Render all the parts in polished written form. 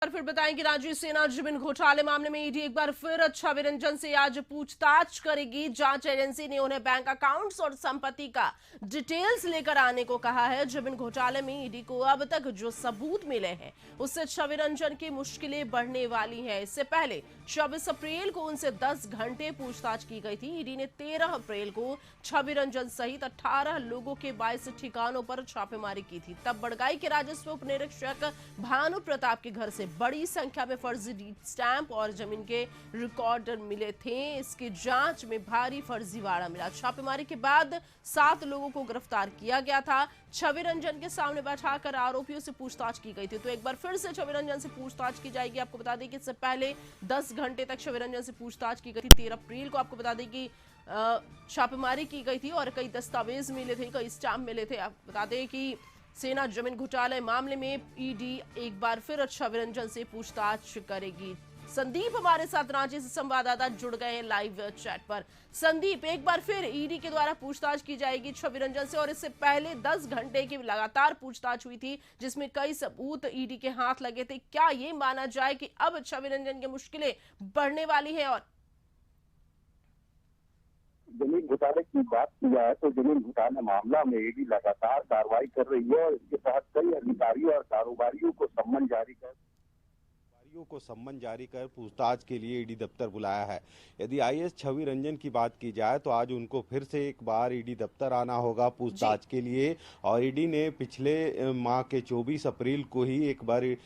और फिर बताएं कि राज्य सेना जमीन घोटाले मामले में ईडी एक बार फिर छवि रंजन से आज पूछताछ करेगी। जांच एजेंसी ने उन्हें बैंक अकाउंट्स और संपत्ति का डिटेल्स लेकर आने को कहा है। जमीन घोटाले में ईडी को अब तक जो सबूत मिले हैं उससे छवि रंजन की मुश्किलें बढ़ने वाली हैं। इससे पहले 24 अप्रैल को उनसे 10 घंटे पूछताछ की गई थी। ईडी ने 13 अप्रैल को छवि रंजन सहित 18 लोगों के 22 ठिकानों पर छापेमारी की थी। तब बड़गाई के राजस्व उप निरीक्षक भानु प्रताप के घर से बड़ी संख्या में फर्जी डीड स्टैंप और जमीन के रिकॉर्ड मिले थे। इसकी जांच में भारी फर्जीवाड़ा मिला। छापेमारी के बाद 7 लोगों को गिरफ्तार किया गया था। छवि रंजन के सामने बैठाकर आरोपियों से पूछताछ की गई थी। तो एक बार फिर से छवि रंजन से पूछताछ की जाएगी। आपको बता दें कि इससे पहले 10 घंटे तक छवि रंजन से पूछताछ की गई थी। 13 अप्रैल को आपको बता दें कि छापेमारी की गई थी और कई दस्तावेज मिले थे, कई स्टैंप मिले थे। आपको बता दें कि सेना जमीन घोटाले मामले में ईडी एक बार फिर छवि रंजन से पूछताछ करेगी। संदीप हमारे साथ रांची से संवाददाता जुड़ गए हैं लाइव चैट पर। संदीप, एक बार फिर ईडी के द्वारा पूछताछ की जाएगी छवि रंजन से और इससे पहले 10 घंटे की लगातार पूछताछ हुई थी जिसमें कई सबूत ईडी के हाथ लगे थे। क्या ये माना जाए कि अब छवि रंजन की मुश्किलें बढ़ने वाली है? और जमीन घोटाले की बात की जाए तो जमीन घोटाले मामला में ईडी लगातार कार्रवाई कर रही है और इसके तहत कई अधिकारियों और कारोबारियों को सम्मन जारी कर पूछताछ के लिए ईडी दफ्तर बुलाया है। यदि आईएएस छवि रंजन की बात की जाए तो आज उनको फिर से एक बार ईडी दफ्तर आना होगा पूछताछ के लिए। और ईडी ने पिछले माह के 24 अप्रैल को ही एक बार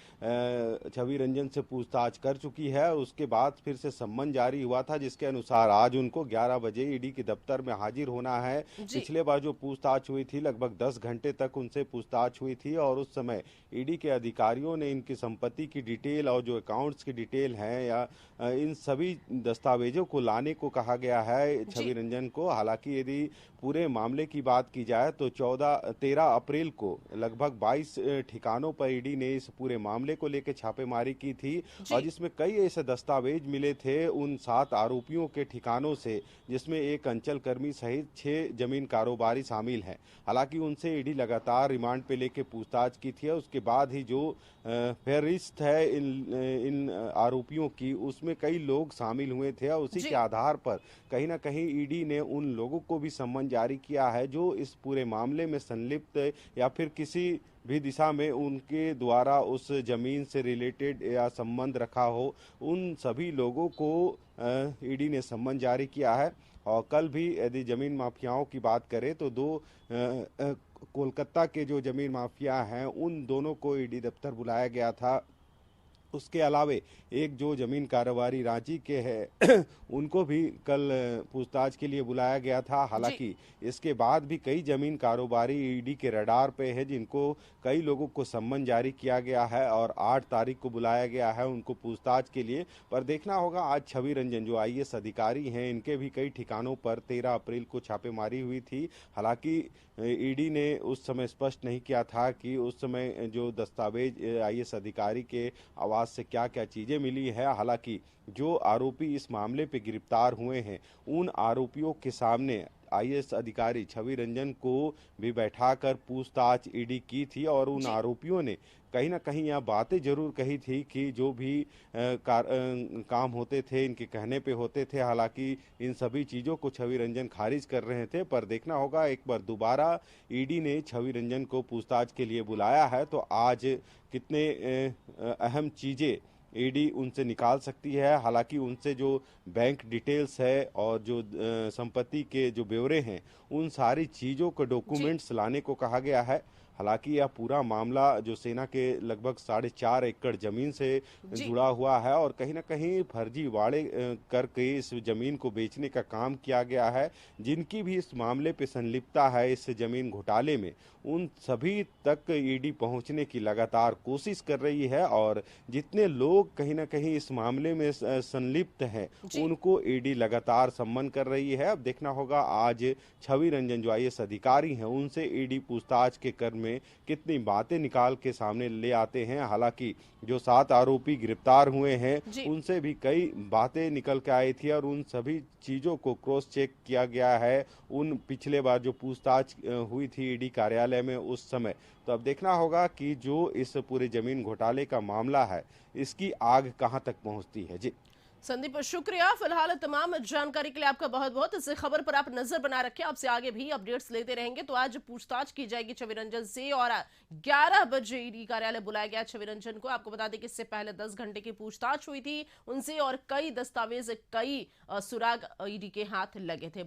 छवि रंजन से पूछताछ कर चुकी है। उसके बाद फिर से सम्मन जारी हुआ था जिसके अनुसार आज उनको 11 बजे ईडी के दफ्तर में हाजिर होना है। पिछले बार जो पूछताछ हुई थी लगभग 10 घंटे तक उनसे पूछताछ हुई थी और उस समय ईडी के अधिकारियों ने इनकी संपत्ति की डिटेल और जो अकाउंट्स की डिटेल हैं या इन सभी दस्तावेजों को लाने को कहा गया है छवि रंजन को। हालांकि यदि पूरे मामले की बात की जाए तो 13 अप्रैल को लगभग 22 ठिकानों पर ईडी ने इस पूरे मामले को लेकर छापेमारी की थी और जिसमें कई ऐसे दस्तावेज मिले थे उन 7 आरोपियों के ठिकानों से, जिसमें एक अंचल कर्मी सहित 6 जमीन कारोबारी शामिल हैं। हालांकि उनसे ईडी लगातार रिमांड पे लेके पूछताछ की थी। उसके बाद ही जो फेहरिस्त है इन आरोपियों की उसमें कई लोग शामिल हुए थे और उसी के आधार पर कहीं ना कहीं ईडी ने उन लोगों को भी सम्मन जारी किया है जो इस पूरे मामले में संलिप्त या फिर किसी भी दिशा में उनके द्वारा उस जमीन से रिलेटेड या संबंध रखा हो। उन सभी लोगों को ईडी ने सम्मन जारी किया है। और कल भी यदि जमीन माफियाओं की बात करें तो 2 कोलकाता के जो जमीन माफिया हैं उन दोनों को ईडी दफ्तर बुलाया गया था। उसके अलावे एक जो जमीन कारोबारी रांची के हैं उनको भी कल पूछताछ के लिए बुलाया गया था। हालांकि इसके बाद भी कई जमीन कारोबारी ईडी के रडार पे है जिनको कई लोगों को सम्मन जारी किया गया है और 8 तारीख को बुलाया गया है उनको पूछताछ के लिए। पर देखना होगा आज छवि रंजन जो आईएएस अधिकारी हैं इनके भी कई ठिकानों पर 13 अप्रैल को छापेमारी हुई थी। हालांकि ईडी ने उस समय स्पष्ट नहीं किया था कि उस समय जो दस्तावेज आईएएस अधिकारी के आवास से क्या क्या चीजें मिली है। हालांकि जो आरोपी इस मामले पे गिरफ्तार हुए हैं उन आरोपियों के सामने आईएएस अधिकारी छवि रंजन को भी बैठाकर पूछताछ ईडी की थी और उन आरोपियों ने कहीं ना कहीं यह बातें जरूर कही थी कि जो भी काम होते थे इनके कहने पे होते थे। हालांकि इन सभी चीज़ों को छवि रंजन खारिज कर रहे थे। पर देखना होगा एक बार दोबारा ईडी ने छवि रंजन को पूछताछ के लिए बुलाया है तो आज कितने अहम चीज़ें ईडी उनसे निकाल सकती है। हालांकि उनसे जो बैंक डिटेल्स है और जो संपत्ति के जो ब्यौरे हैं उन सारी चीज़ों के डॉक्यूमेंट्स लाने को कहा गया है। हालांकि यह पूरा मामला जो सेना के लगभग 4.5 एकड़ जमीन से जुड़ा हुआ है और कहीं ना कहीं फर्जीवाड़े करके इस जमीन को बेचने का काम किया गया है। जिनकी भी इस मामले पे संलिप्तता है इस जमीन घोटाले में उन सभी तक ईडी पहुंचने की लगातार कोशिश कर रही है और जितने लोग कहीं ना कहीं इस मामले में संलिप्त हैं उनको ईडी लगातार सम्मन कर रही है। अब देखना होगा आज छवि रंजन जो आईएएस अधिकारी हैं उनसे ईडी पूछताछ के क्रम में कितनी बातें निकाल के सामने ले आते हैं। हालांकि जो 7 आरोपी गिरफ्तार हुए हैं जी। उनसे भी कई बातें निकल के आई थी और उन सभी चीज़ों को क्रॉस चेक किया गया है उन पिछले बार जो पूछताछ हुई थी ईडी कार्यालय में उस समय। तो अब देखना होगा कि जो इस पूरे जमीन घोटाले का मामला है इसकी आग कहां तक पहुंचती है। जी संदीप, शुक्रिया। फिलहाल तमाम जानकारी के लिए आपका बहुत बहुत। इस खबर पर आप नजर बना रखें, आपसे आगे भी अपडेट्स लेते रहेंगे। तो आज पूछताछ की जाएगी छवि रंजन से और 11 बजे ईडी कार्यालय बुलाया गया छवि रंजन को। आपको बता दें कि इससे पहले 10 घंटे की पूछताछ हुई थी उनसे और कई दस्तावेज, कई सुराग ईडी के हाथ लगे थे।